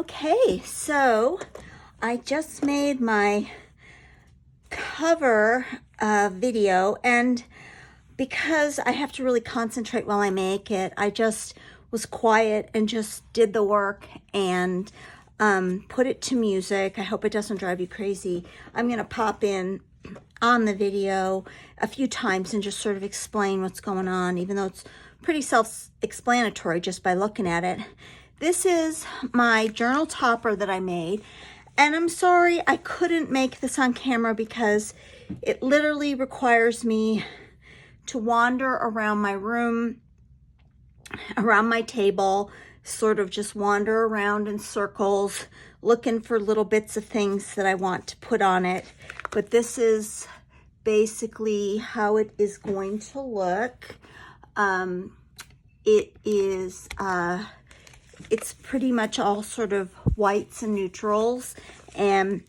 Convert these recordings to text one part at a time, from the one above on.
Okay, so I just made my cover video, and because I have to really concentrate while I make it, I just was quiet and just did the work and put it to music. I hope it doesn't drive you crazy. I'm gonna pop in on the video a few times and just sort of explain what's going on, even though it's pretty self-explanatory just by looking at it. This is my journal topper that I made, and I'm sorry I couldn't make this on camera because it literally requires me to wander around my room, around my table, sort of just wander around in circles, looking for little bits of things that I want to put on it. But this is basically how it is going to look. It's pretty much all sort of whites and neutrals. And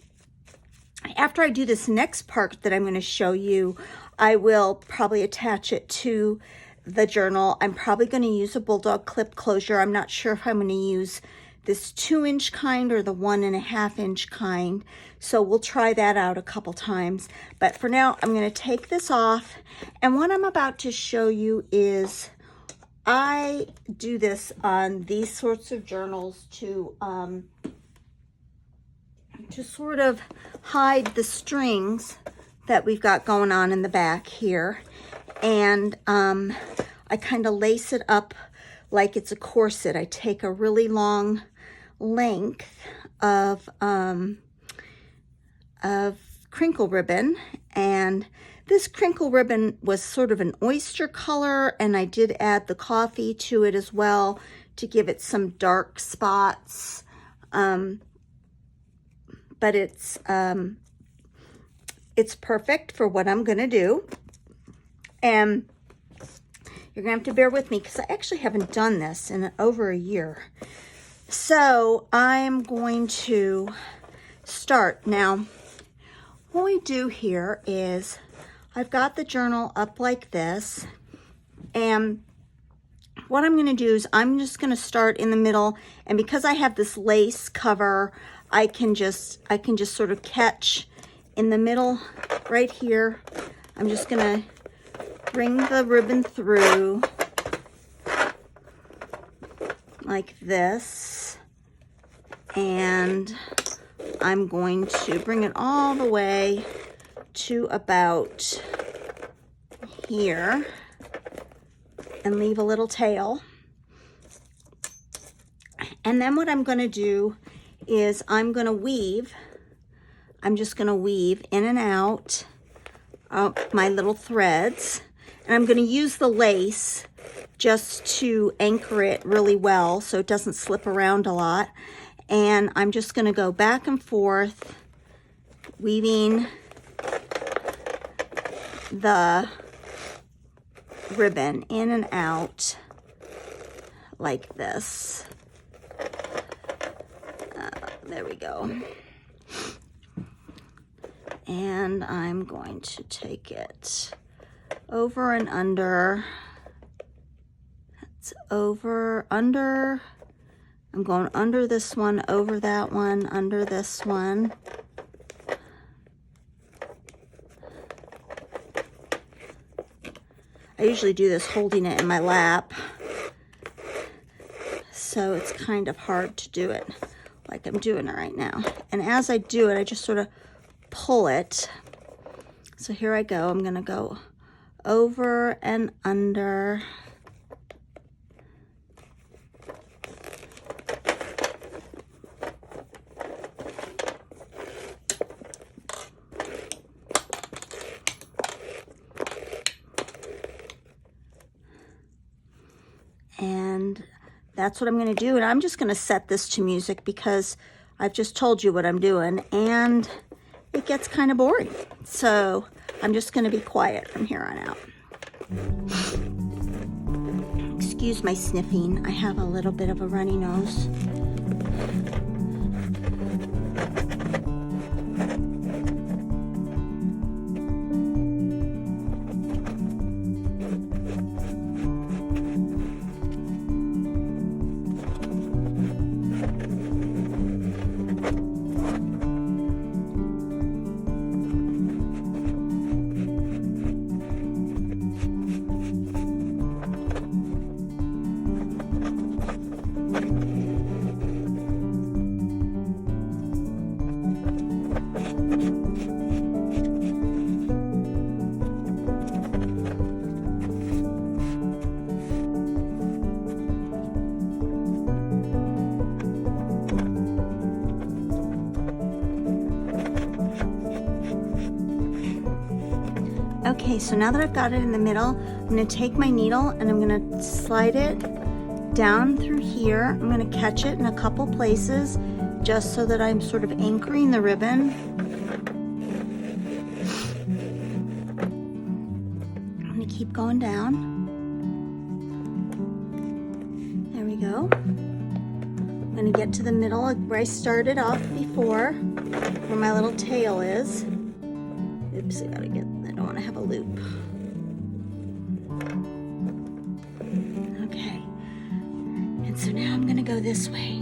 after I do this next part that I'm going to show you, I will probably attach it to the journal. I'm probably going to use a bulldog clip closure. I'm not sure if I'm going to use this 2-inch kind or the 1.5-inch kind. So we'll try that out a couple times. But for now, I'm going to take this off. And what I'm about to show you is I do this on these sorts of journals to sort of hide the strings that we've got going on in the back here. And I kind of lace it up like it's a corset. I take a really long length of crinkle ribbon, and this crinkle ribbon was sort of an oyster color, and I did add the coffee to it as well to give it some dark spots. But it's perfect for what I'm gonna do. And you're gonna have to bear with me because I actually haven't done this in over a year. So I'm going to start. Now, what we do here is I've got the journal up like this, and what I'm gonna do is I'm just gonna start in the middle, and because I have this lace cover, I can just sort of catch in the middle right here. I'm just gonna bring the ribbon through like this, and I'm going to bring it all the way to about here and leave a little tail. And then what I'm going to do is I'm going to weave. I'm just going to weave in and out my little threads, and I'm going to use the lace just to anchor it really well so it doesn't slip around a lot. And I'm just going to go back and forth weaving the ribbon in and out like this. There we go. And I'm going to take it over and under. It's over, under. I'm going under this one, over that one, under this one. I usually do this holding it in my lap, so it's kind of hard to do it like I'm doing it right now. And as I do it, I just sort of pull it. So here I go. I'm going to go over and under. And that's what I'm going to do. And I'm just going to set this to music because I've just told you what I'm doing, and it gets kind of boring. So I'm just going to be quiet from here on out. Excuse my sniffing. I have a little bit of a runny nose. Okay, so now that I've got it in the middle, I'm going to take my needle and I'm going to slide it down through here. I'm going to catch it in a couple places just so that I'm sort of anchoring the ribbon. I'm going to keep going down. There we go. I'm going to get to the middle where I started off before, where my little tail is. Oops, I don't want to have a loop. Okay. And so now I'm going to go this way.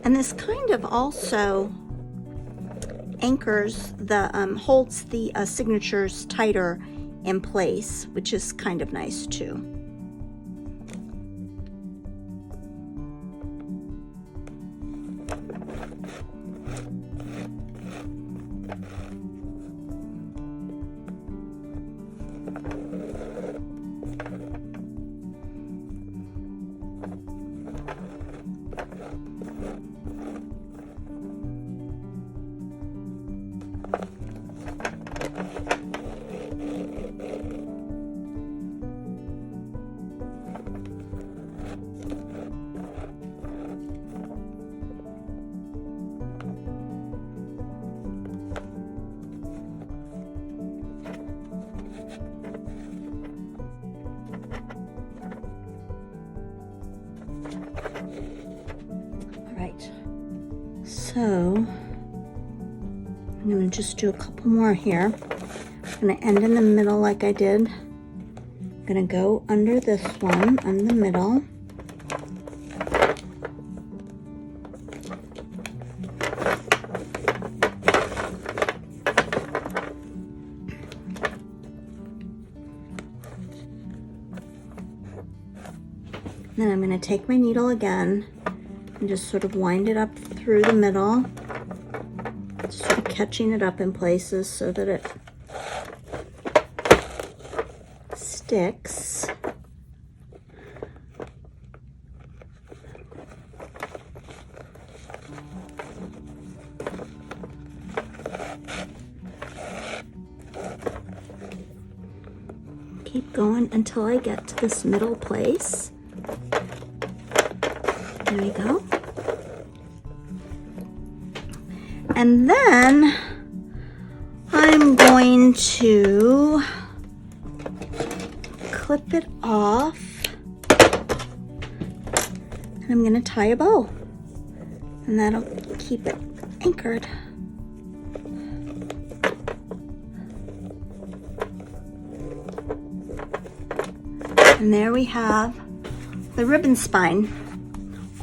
And this kind of also anchors the, holds the signatures tighter in place, which is kind of nice too. So I'm going to just do a couple more here. I'm going to end in the middle like I did. I'm going to go under this one, on the middle. Then I'm going to take my needle again and just sort of wind it up through the middle, sort of catching it up in places so that it sticks. Keep going until I get to this middle place. There we go. And then I'm going to clip it off and I'm going to tie a bow, and that'll keep it anchored. And there we have the ribbon spine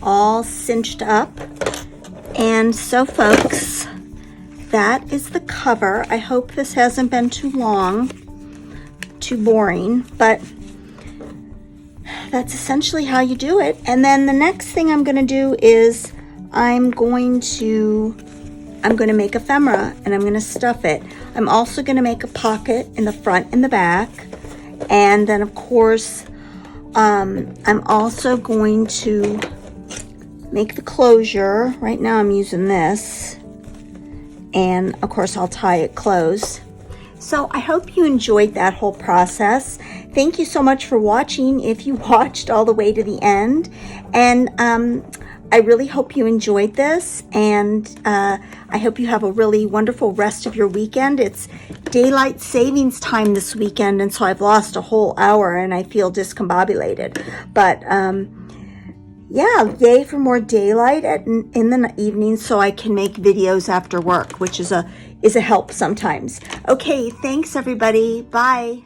all cinched up. And so folks, that is the cover. I hope this hasn't been too long, too boring, but that's essentially how you do it. And then the next thing I'm going to do is I'm going to make ephemera and I'm going to stuff it. I'm also going to make a pocket in the front and the back. And then of course, I'm also going to make the closure. Right now I'm using this, and of course I'll tie it closed. So I hope you enjoyed that whole process. Thank you so much for watching, if you watched all the way to the end. And I really hope you enjoyed this, and I hope you have a really wonderful rest of your weekend. It's daylight savings time this weekend, and so I've lost a whole hour and I feel discombobulated. But yeah, yay for more daylight in the evening so I can make videos after work, which is a help sometimes. Okay, thanks everybody. Bye.